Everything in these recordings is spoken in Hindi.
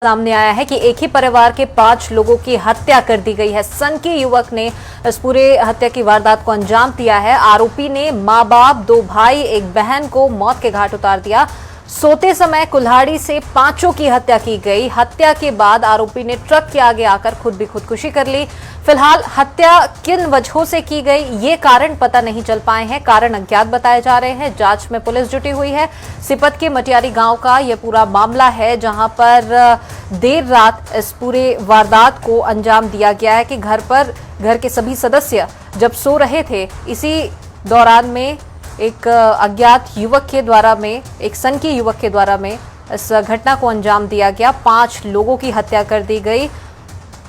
सामने आया है कि एक ही परिवार के 5 लोगों की हत्या कर दी गई है। सनकी युवक ने इस पूरे हत्या की वारदात को अंजाम दिया है। आरोपी ने मां बाप, 2 भाई, एक बहन को मौत के घाट उतार दिया। सोते समय कुल्हाड़ी से 5 की हत्या की गई। हत्या के बाद आरोपी ने ट्रक के आगे आकर खुद भी खुदकुशी कर ली। फिलहाल हत्या किन वजहों से की गई ये कारण पता नहीं चल पाए हैं। कारण अज्ञात बताए जा रहे हैं। जांच में पुलिस जुटी हुई है। सिपत के मटियारी गांव का यह पूरा मामला है, जहां पर देर रात इस पूरे वारदात को अंजाम दिया गया है कि घर के सभी सदस्य जब सो रहे थे, इसी दौरान में एक अज्ञात युवक के द्वारा एक सनकी युवक के द्वारा इस घटना को अंजाम दिया गया। 5 लोगों की हत्या कर दी गई।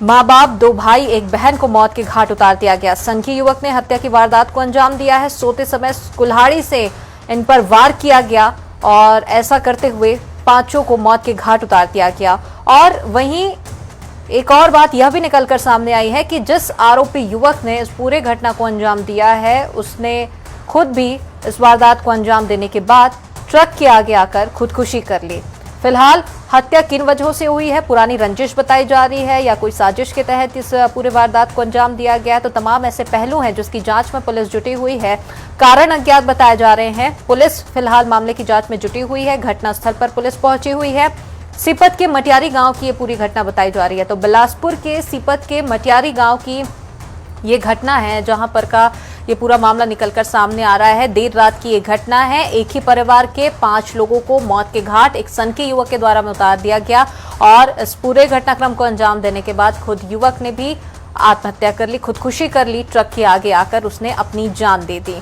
मां बाप, 2 भाई, एक बहन को मौत के घाट उतार दिया गया। सनकी युवक ने हत्या की वारदात को अंजाम दिया है। सोते समय कुल्हाड़ी से इन पर वार किया गया और ऐसा करते हुए 5 को मौत के घाट उतार दिया गया। और वहीं एक और बात यह भी निकलकर सामने आई है कि जिस आरोपी युवक ने इस पूरे घटना को अंजाम दिया है, उसने खुद भी इस वारदात को अंजाम देने के बाद ट्रक के आगे आकर खुदकुशी कर ली। फिलहाल हत्या किन वजहों से हुई है, पुरानी रंजिश बताई जा रही है या कोई साजिश के तहत इस पूरे वारदात को अंजाम दिया गया है, तो तमाम ऐसे पहलू हैं जिसकी जांच में पुलिस जुटी हुई है। कारण अज्ञात बताए जा रहे हैं। पुलिस फिलहाल मामले की जांच में जुटी हुई है। घटनास्थल पर पुलिस पहुंची हुई है। सिपत के मटियारी गांव की ये पूरी घटना बताई जा रही है। तो बिलासपुर के सिपत के मटियारी गांव की ये घटना है, जहां पर का ये पूरा मामला निकलकर सामने आ रहा है। देर रात की ये घटना है। एक ही परिवार के 5 लोगों को मौत के घाट एक सनकी युवक के द्वारा में उतार दिया गया और इस पूरे घटनाक्रम को अंजाम देने के बाद खुद युवक ने भी आत्महत्या कर ली, खुदकुशी कर ली। ट्रक के आगे आकर उसने अपनी जान दे दी।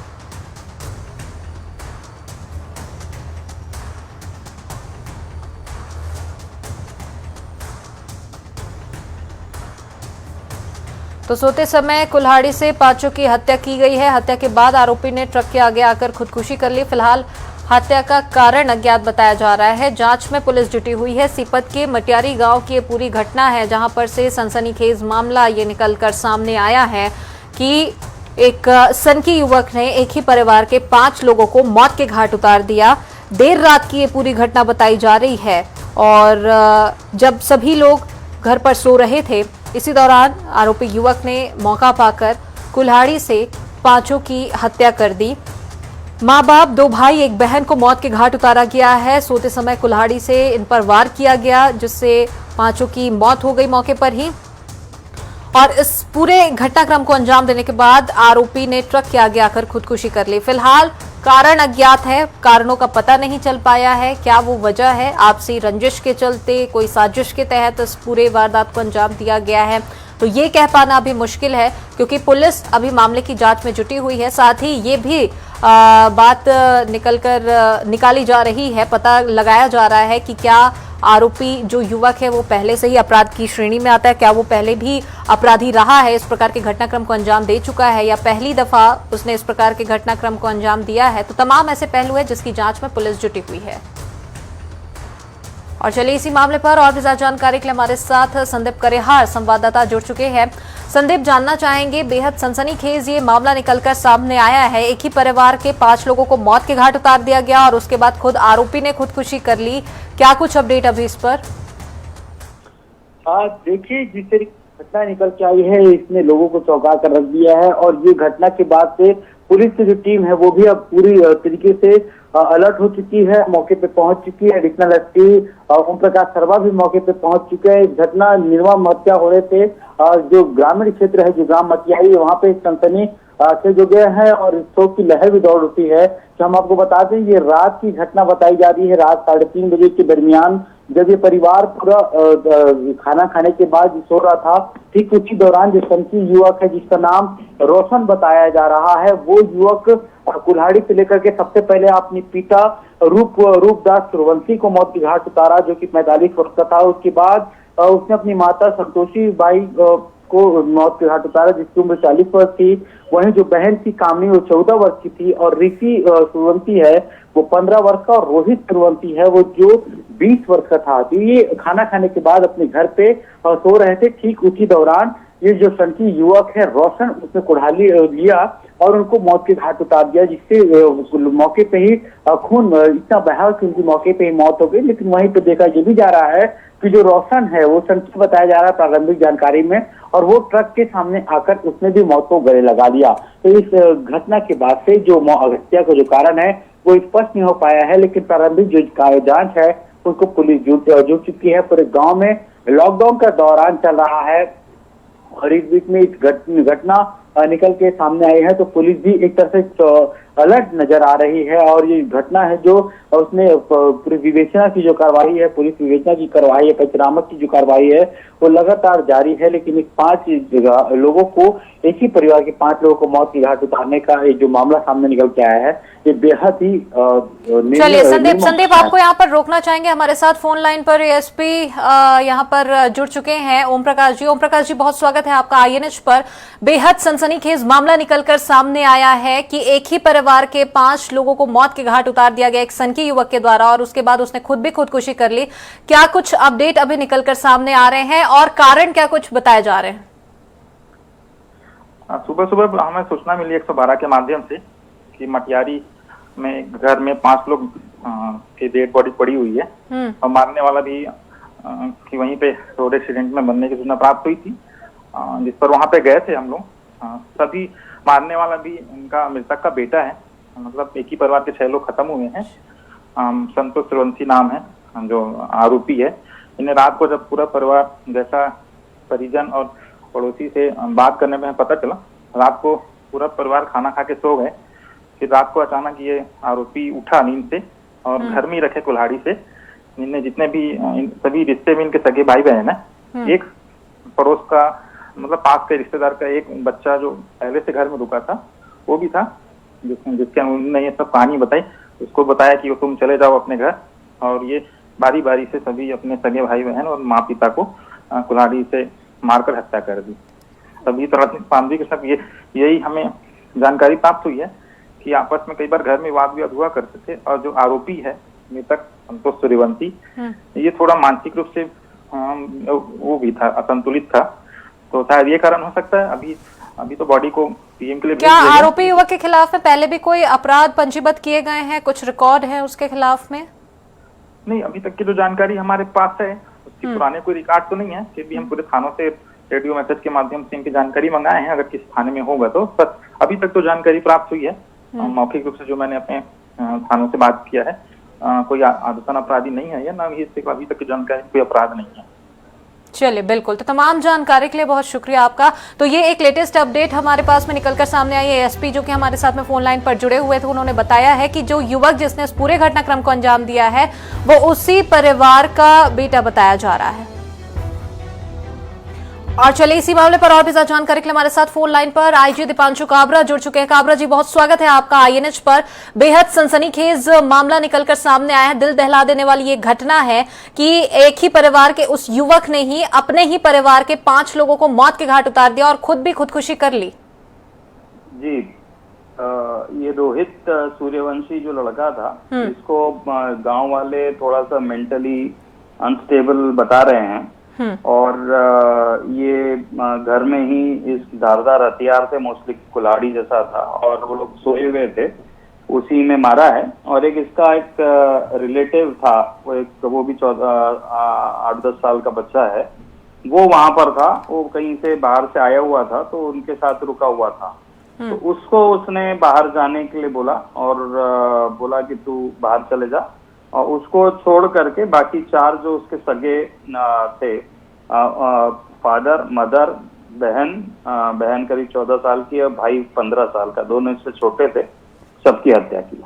तो सोते समय कुल्हाड़ी से 5 की हत्या की गई है। हत्या के बाद आरोपी ने ट्रक के आगे आकर खुदकुशी कर ली। फिलहाल हत्या का कारण अज्ञात बताया जा रहा है। जांच में पुलिस जुटी हुई है। सिपत के मटियारी गांव की ये पूरी घटना है, जहां पर से सनसनीखेज मामला ये निकलकर सामने आया है कि एक सनकी युवक ने एक ही परिवार के 5 लोगों को मौत के घाट उतार दिया। देर रात की ये पूरी घटना बताई जा रही है और जब सभी लोग घर पर सो रहे थे, इसी दौरान आरोपी युवक ने मौका पाकर कुल्हाड़ी से 5 की हत्या कर दी। मां बाप, 2 भाई, एक बहन को मौत के घाट उतारा गया है। सोते समय कुल्हाड़ी से इन पर वार किया गया, जिससे 5 की मौत हो गई मौके पर ही। और इस पूरे घटनाक्रम को अंजाम देने के बाद आरोपी ने ट्रक के आगे आकर खुदकुशी कर ली। फिलहाल कारण अज्ञात है। कारणों का पता नहीं चल पाया है। क्या वो वजह है, आपसी रंजिश के चलते, कोई साजिश के तहत इस पूरे वारदात को अंजाम दिया गया है, तो ये कह पाना अभी मुश्किल है, क्योंकि पुलिस अभी मामले की जांच में जुटी हुई है। साथ ही ये भी बात निकाली जा रही है, पता लगाया जा रहा है कि क्या आरोपी जो युवक है वो पहले से ही अपराध की श्रेणी में आता है, क्या वो पहले भी अपराधी रहा है, इस प्रकार के घटनाक्रम को अंजाम दे चुका है, या पहली दफा उसने इस प्रकार के घटनाक्रम को अंजाम दिया है। तो तमाम ऐसे पहलू है जिसकी जांच में पुलिस जुटी हुई है। और चलिए इसी मामले पर और भी ज्यादा जानकारी के लिए हमारे साथ संदीप करेहार संवाददाता जुड़ चुके हैं। संदीप, जानना चाहेंगे, बेहद सनसनीखेज ये मामला निकलकर सामने आया है। एक ही परिवार के 5 लोगों को मौत के घाट उतार दिया गया और उसके बाद खुद आरोपी ने खुदकुशी कर ली। क्या कुछ अपडेट अभी इस पर? देखिए, जिस तरीके घटना निकल के आई है, इसने लोगों को चौंका कर रख दिया है और ये घटना के बाद से पुलिस की जो टीम है वो भी अब पूरी तरीके से अलर्ट हो चुकी है, मौके पे पहुंच चुकी है। एडिशनल एसपी ओम प्रकाश शर्मा भी मौके पे पहुंच चुके हैं। घटना निर्मम हत्या हो रहे थे, जो ग्रामीण क्षेत्र है, जो ग्राम मटियारी, वहाँ पे सनसनी से जो गए हैं और शोक की लहर भी दौड़ उठी है। कि हम आपको बता दें, ये रात की घटना बताई जा रही है। रात 3:30 बजे के दरमियान जब ये परिवार पूरा खाना खाने के बाद सो रहा था, ठीक उसी दौरान जो सनकी युवक है, जिसका नाम रोशन बताया जा रहा है, वो युवक कुल्हाड़ी से लेकर के सबसे पहले अपने पिता रूपदास सुरवंशी को मौत के घाट उतारा, जो कि 45 वर्ष का था। उसके बाद उसने अपनी माता संतोषी बाई को मौत के घाट उतारा, जिसकी उम्र 40 वर्ष थी। वहीं जो बहन थी कामनी, वो 14 वर्ष की थी और ऋषि सूर्यवंशी है वो 15 वर्ष का, और रोहित सूर्यवंशी है वो जो 20 वर्ष का था। तो ये खाना खाने के बाद अपने घर पे सो रहे थे। ठीक उसी दौरान ये जो सनकी युवक है रोशन, उसने कुल्हाड़ी लिया और उनको मौत के घाट उतार दिया, जिससे मौके पे ही खून इतना बहा कि उनकी मौके पे ही मौत हो गई। लेकिन वहीं पे देखा ये भी जा रहा है कि जो रोशन है वो सनकी बताया जा रहा है प्रारंभिक जानकारी में, और वो ट्रक के सामने आकर उसने भी मौत को गले लगा लिया। तो इस घटना के बाद से जो हत्या का जो कारण है वो स्पष्ट नहीं हो पाया है, लेकिन प्रारंभिक जो जांच है उसको पुलिस जुट चुकी है। पूरे गांव में लॉकडाउन का दौरान चल रहा है और इस बीच में इस घटना निकल के सामने आई है, तो पुलिस भी एक तरह से अलर्ट नजर आ रही है। और ये घटना है जो उसने पूरी विवेचना की जो कार्रवाई है, पुलिस विवेचना की कार्रवाई है, पंचनामा की जो कार्रवाई है वो लगातार जारी है। लेकिन इस 5 लोगों को, एक ही परिवार के 5 लोगों को मौत की घाट उतारने का ये जो मामला सामने निकल के आया है, ये बेहद ही चलिए संदीप आपको यहाँ पर रोकना चाहेंगे। हमारे साथ फोन लाइन पर एएसपी यहाँ पर जुड़ चुके हैं ओम प्रकाश जी। ओम प्रकाश जी, बहुत स्वागत है आपका आईएनएच पर। बेहद सनसनीखेज मामला निकलकर सामने आया है कि एक ही परिवार के 5 लोगों को मौत के घाट उतार दिया गया एक सनकी युवक के द्वारा, और उसके बाद उसने खुद भी खुदकुशी कर ली। क्या कुछ अपडेट अभी निकलकर सामने आ रहे हैं और कारण क्या कुछ बताए जा रहे हैं? सुबह सुबह हमें सूचना मिली 112 के माध्यम से कि मटियारी में घर में 5 लोग की डेड बॉडी पड़ी हुई है और मारने वाला भी कि वहीं पे रोड एक्सीडेंट में मरने की सूचना प्राप्त हुई थी, जिस पर वहां पे गए थे हम लोग। सभी मारने वाला भी उनका मृतक का बेटा है, मतलब एक ही परिवार के 6 लोग खत्म हुए हैं। संतोष सूर्यवंशी नाम है जो आरोपी है। इन्हें रात को जब पूरा परिवार, जैसा परिजन और पड़ोसी से बात करने में पता चला, रात को पूरा परिवार खाना खा के सो गए। फिर रात को अचानक ये आरोपी उठा नींद से और घर में ही रखे कुल्हाड़ी से इनने जितने भी सभी रिश्ते में इनके सगे भाई बहन है, एक पड़ोस का मतलब पास के रिश्तेदार का एक बच्चा जो पहले से घर में रुका था वो भी था, जिसके उन्होंने ये सब कहानी बताई। उसको बताया कि वो तुम चले जाओ अपने घर, और ये बारी बारी से सभी अपने सगे भाई बहन और माँ पिता को कुल्हाड़ी से मारकर हत्या कर दी। तभी प्रारंभिक सब यही हमें जानकारी प्राप्त हुई है कि आपस में कई बार घर में वाद विवाद हुआ करते थे, और जो आरोपी है मृतक संतोष सूर्यवंशी, ये थोड़ा मानसिक रूप से वो भी था, असंतुलित था, तो शायद ये कारण हो सकता है। अभी तो बॉडी को पीएम के लिए क्या आरोपी युवक के खिलाफ में पहले भी कोई अपराध पंजीबद्ध किए गए हैं, कुछ रिकॉर्ड है उसके खिलाफ में? नहीं, अभी तक की जो जानकारी हमारे पास है उसकी पुराने कोई रिकॉर्ड तो नहीं है। फिर भी हम पूरे थानों से रेडियो मैसेज के माध्यम से इनकी जानकारी मंगाए हैं, अगर किसी थाने में होगा तो। पर अभी तक तो जानकारी प्राप्त हुई है मौखिक रूप से, जो मैंने अपने थानों से बात किया है। कोई आदतन अपराधी नहीं है या ना ही, अभी तक की जानकारी कोई अपराध नहीं है। चलिए बिल्कुल, तो तमाम जानकारी के लिए बहुत शुक्रिया आपका। तो ये एक लेटेस्ट अपडेट हमारे पास में निकलकर सामने आई है। एएसपी जो कि हमारे साथ में फोन लाइन पर जुड़े हुए थे, उन्होंने बताया है कि जो युवक जिसने इस पूरे घटनाक्रम को अंजाम दिया है वो उसी परिवार का बेटा बताया जा रहा है। और चलिए इसी मामले पर और भी ज्यादा जानकारी के लिए हमारे साथ फोन लाइन पर आईजी दीपांशु काबरा जुड़ चुके हैं। काबरा जी, बहुत स्वागत है आपका आईएनएच पर। बेहद सनसनीखेज मामला निकलकर सामने आया है। दिल दहला देने वाली ये घटना है कि एक ही परिवार के उस युवक ने ही अपने ही परिवार के 5 लोगों को मौत के घाट उतार दिया और खुद भी खुदकुशी कर ली। जी, ये रोहित सूर्यवंशी जो लड़का था, इसको गांव वाले थोड़ा सा मेंटली अनस्टेबल बता रहे हैं, और ये घर में ही इस धारदार हथियार से, मोस्टली कुल्हाड़ी जैसा था, और वो लोग सोए हुए थे, उसी में मारा है। और एक इसका एक रिलेटिव था, वो भी 8-10 साल का बच्चा है, वो वहां पर था। वो कहीं से बाहर से आया हुआ था, तो उनके साथ रुका हुआ था। तो उसको उसने बाहर जाने के लिए बोला और बोला कि तू बाहर चले जा, और उसको छोड़ करके बाकी 4 जो उसके सगे थे, फादर, मदर, बहन करीब 14 साल की और भाई 15 साल का, दोनों इससे छोटे थे, सबकी हत्या की।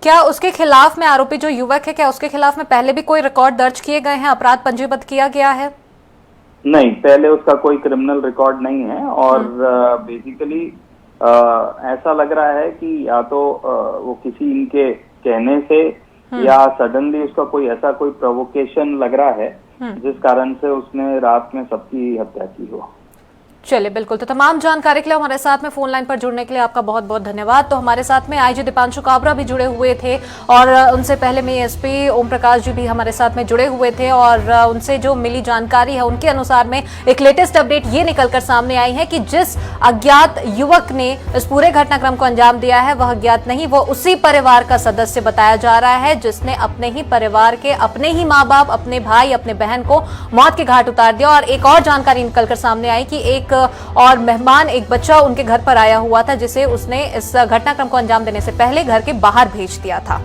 क्या उसके खिलाफ में, आरोपी जो युवक है, क्या उसके खिलाफ में पहले भी कोई रिकॉर्ड दर्ज किए गए हैं, अपराध पंजीबद्ध किया गया है? नहीं, पहले उसका कोई क्रिमिनल रिकॉर्ड नहीं है। और बेसिकली ऐसा लग रहा है कि या तो वो किसी इनके कहने से या सडनली उसका कोई ऐसा कोई प्रोवोकेशन लग रहा है, जिस कारण से उसने रात में सबकी हत्या की हो। चलिए बिल्कुल, तो तमाम जानकारी के लिए हमारे साथ में फोन लाइन पर जुड़ने के लिए आपका बहुत बहुत धन्यवाद। तो हमारे साथ में आईजी दीपांशु काबरा भी जुड़े हुए थे और उनसे पहले में एसपी ओम प्रकाश जी भी हमारे साथ में जुड़े हुए थे और उनसे जो मिली जानकारी है उनके अनुसार में एक लेटेस्ट अपडेट ये निकलकर सामने आई है कि जिस अज्ञात युवक ने इस पूरे घटनाक्रम को अंजाम दिया है वह अज्ञात नहीं, वो उसी परिवार का सदस्य बताया जा रहा है जिसने अपने ही परिवार के अपने ही माँ बाप, अपने भाई, अपने बहन को मौत के घाट उतार दिया। और एक और जानकारी निकलकर सामने आई कि एक और मेहमान, एक बच्चा उनके घर पर आया हुआ था जिसे उसने इस घटनाक्रम को अंजाम देने से पहले घर के बाहर भेज दिया था।